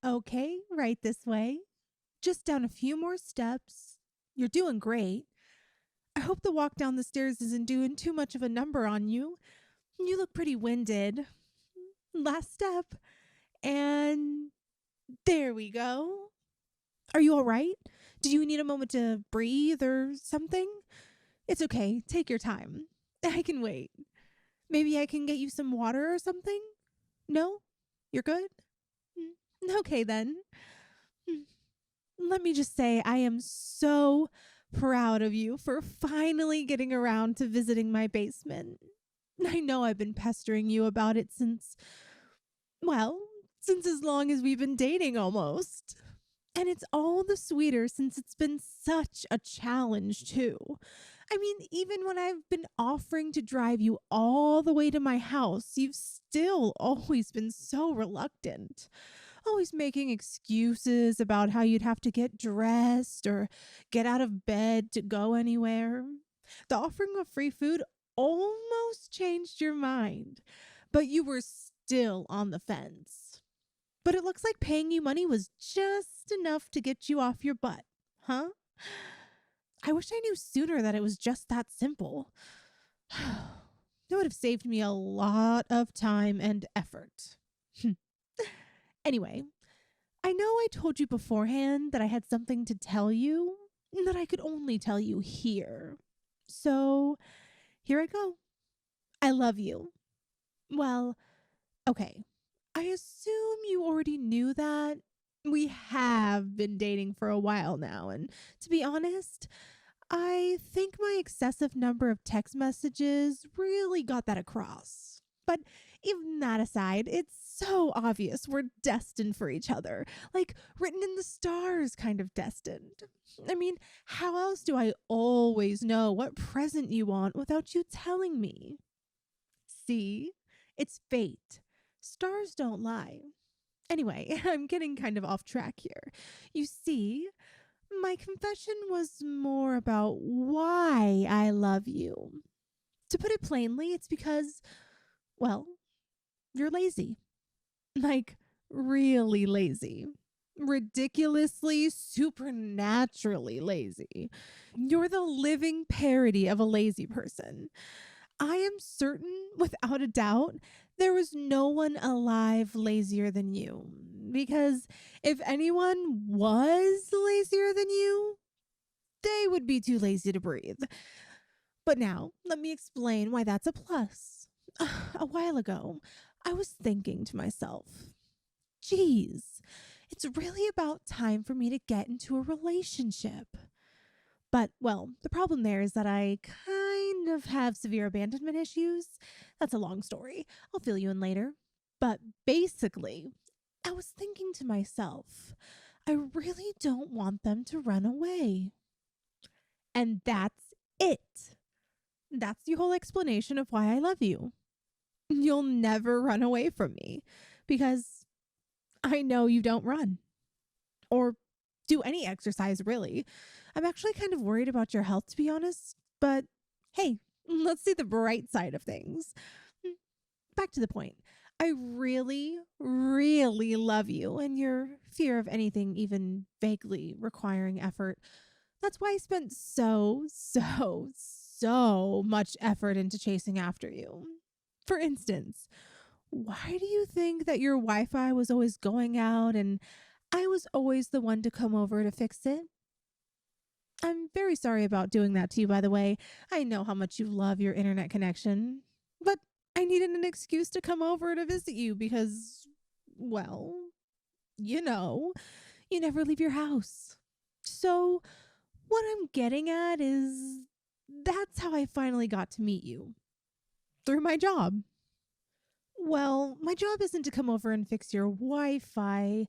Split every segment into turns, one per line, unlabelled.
Okay, right this way. Just down a few more steps. You're doing great. I hope the walk down the stairs isn't doing too much of a number on you. You look pretty winded. Last step. And there we go. Are you all right? Do you need a moment to breathe or something? It's okay. Take your time. I can wait. Maybe I can get you some water or something? No? You're good? Okay then. Mm. Let me just say, I am so proud of you for finally getting around to visiting my basement. I know I've been pestering you about it well, since as long as we've been dating almost. And it's all the sweeter since it's been such a challenge, too. I mean, even when I've been offering to drive you all the way to my house, you've still always been so reluctant. Always making excuses about how you'd have to get dressed or get out of bed to go anywhere. The offering of free food almost changed your mind, but you were still on the fence. But it looks like paying you money was just enough to get you off your butt, huh? I wish I knew sooner that it was just that simple. It would have saved me a lot of time and effort. Anyway, I know I told you beforehand that I had something to tell you, that I could only tell you here. So, here I go. I love you. Well, okay. I assume you already knew that. We have been dating for a while now, and to be honest, I think my excessive number of text messages really got that across. But even that aside, it's so obvious we're destined for each other. Like written in the stars, kind of destined. I mean, how else do I always know what present you want without you telling me? See? It's fate. Stars don't lie. Anyway, I'm getting kind of off track here. You see, my confession was more about why I love you. To put it plainly, it's because, well, you're lazy. Like, really lazy. Ridiculously, supernaturally lazy. You're the living parody of a lazy person. I am certain, without a doubt, there was no one alive lazier than you. Because if anyone was lazier than you, they would be too lazy to breathe. But now, let me explain why that's a plus. A while ago, I was thinking to myself, geez, it's really about time for me to get into a relationship. But, well, the problem there is that I kind of have severe abandonment issues. That's a long story. I'll fill you in later. But basically, I was thinking to myself, I really don't want them to run away. And that's it. That's the whole explanation of why I love you. You'll never run away from me because I know you don't run or do any exercise, really. I'm actually kind of worried about your health, to be honest. But hey, let's see the bright side of things. Back to the point. I really, really love you, and your fear of anything even vaguely requiring effort. That's why I spent so much effort into chasing after you. For instance, why do you think that your Wi-Fi was always going out and I was always the one to come over to fix it? I'm very sorry about doing that to you, by the way. I know how much you love your internet connection, but I needed an excuse to come over to visit you because, well, you know, you never leave your house. So, what I'm getting at is that's how I finally got to meet you. Through my job. Well, my job isn't to come over and fix your Wi-Fi,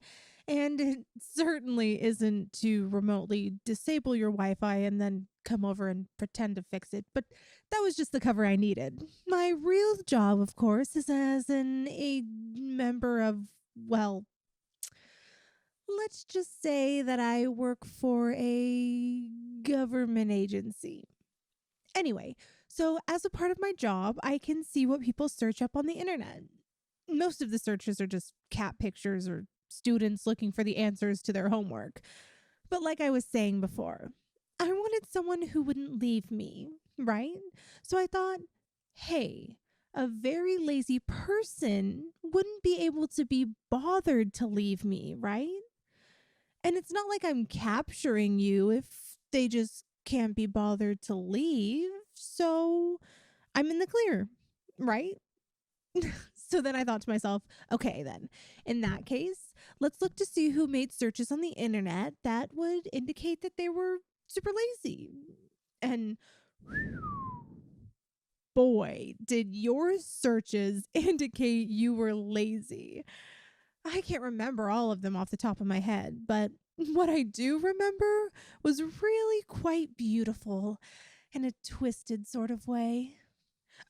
and it certainly isn't to remotely disable your Wi-Fi and then come over and pretend to fix it, but that was just the cover I needed. My real job, of course, is as a member of, well, let's just say that I work for a government agency. Anyway, so as a part of my job, I can see what people search up on the internet. Most of the searches are just cat pictures or students looking for the answers to their homework. But like I was saying before, I wanted someone who wouldn't leave me, right? So I thought, hey, a very lazy person wouldn't be able to be bothered to leave me, right? And it's not like I'm capturing you if they just can't be bothered to leave. So I'm in the clear, right? So then I thought to myself, okay, then in that case, let's look to see who made searches on the internet that would indicate that they were super lazy. And boy, did your searches indicate you were lazy. I can't remember all of them off the top of my head, but what I do remember was really quite beautiful in a twisted sort of way.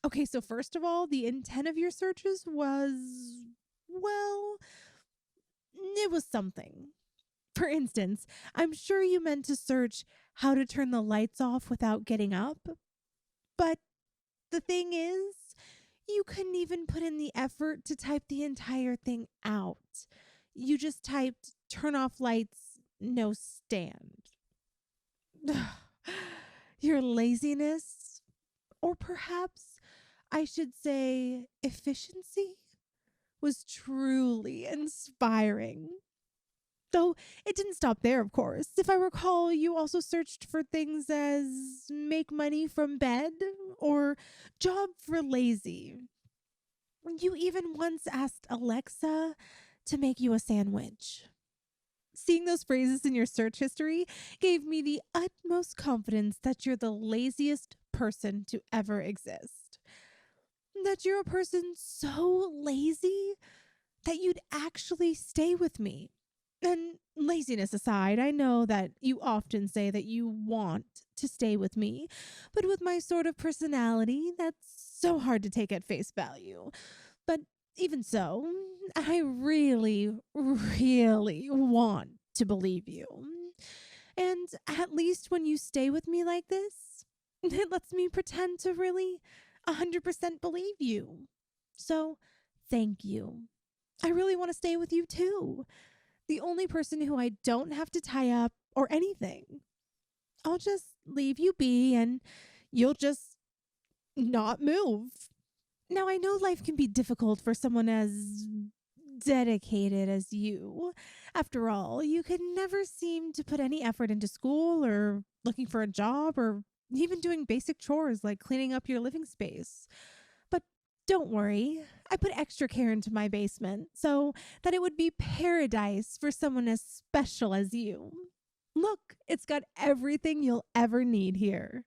Okay, so first of all, the intent of your searches was, well, it was something. For instance, I'm sure you meant to search how to turn the lights off without getting up. But the thing is, you couldn't even put in the effort to type the entire thing out. You just typed turn off lights, no stand. Your laziness, or perhaps I should say efficiency, was truly inspiring. Though it didn't stop there, of course. If I recall, you also searched for things as make money from bed or job for lazy. You even once asked Alexa to make you a sandwich. Seeing those phrases in your search history gave me the utmost confidence that you're the laziest person to ever exist. That you're a person so lazy that you'd actually stay with me. And laziness aside, I know that you often say that you want to stay with me, but with my sort of personality, that's so hard to take at face value. But even so, I really, really want to believe you. And at least when you stay with me like this, it lets me pretend to really 100% believe you. So, thank you. I really want to stay with you too. The only person who I don't have to tie up or anything. I'll just leave you be and you'll just not move. Now, I know life can be difficult for someone as dedicated as you. After all, you could never seem to put any effort into school or looking for a job or even doing basic chores like cleaning up your living space. But don't worry, I put extra care into my basement so that it would be paradise for someone as special as you. Look, it's got everything you'll ever need here.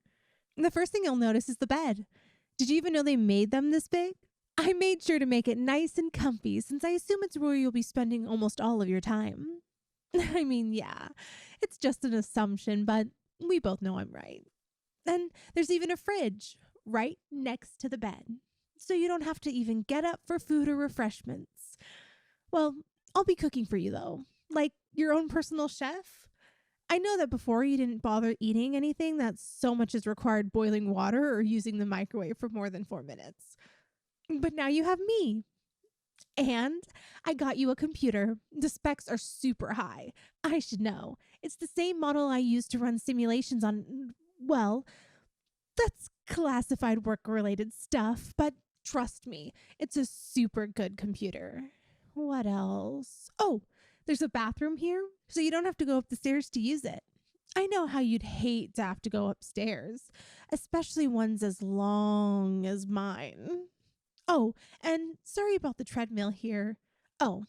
The first thing you'll notice is the bed. Did you even know they made them this big? I made sure to make it nice and comfy since I assume it's where you'll be spending almost all of your time. I mean, yeah, it's just an assumption, but we both know I'm right. And there's even a fridge right next to the bed, so you don't have to even get up for food or refreshments. Well, I'll be cooking for you though, like your own personal chef. I know that before you didn't bother eating anything that so much as required boiling water or using the microwave for more than 4 minutes. But now you have me. And I got you a computer. The specs are super high. I should know. It's the same model I use to run simulations on. Well, that's classified work-related stuff, but trust me, it's a super good computer. What else? Oh, there's a bathroom here, so you don't have to go up the stairs to use it. I know how you'd hate to have to go upstairs, especially ones as long as mine. Oh, and sorry about the treadmill here. Oh,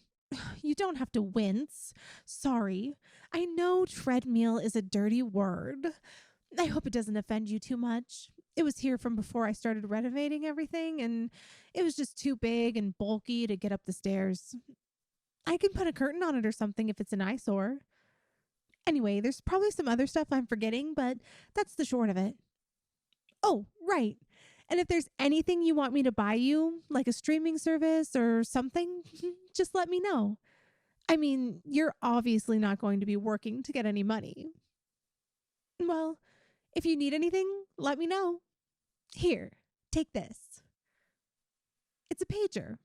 you don't have to wince. Sorry. I know treadmill is a dirty word. I hope it doesn't offend you too much. It was here from before I started renovating everything, and it was just too big and bulky to get up the stairs. I can put a curtain on it or something if it's an eyesore. Anyway, there's probably some other stuff I'm forgetting, but that's the short of it. Oh, right. And if there's anything you want me to buy you, like a streaming service or something, just let me know. I mean, you're obviously not going to be working to get any money. Well, if you need anything, let me know. Here, take this. It's a pager.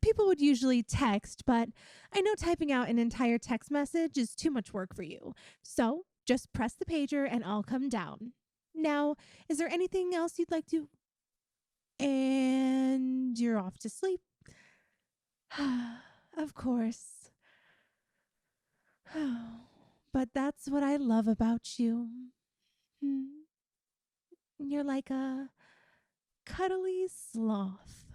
People would usually text, but I know typing out an entire text message is too much work for you. So just press the pager and I'll come down. Now, is there anything else you'd like to? And you're off to sleep. Of course. But that's what I love about you. Hmm. You're like a cuddly sloth.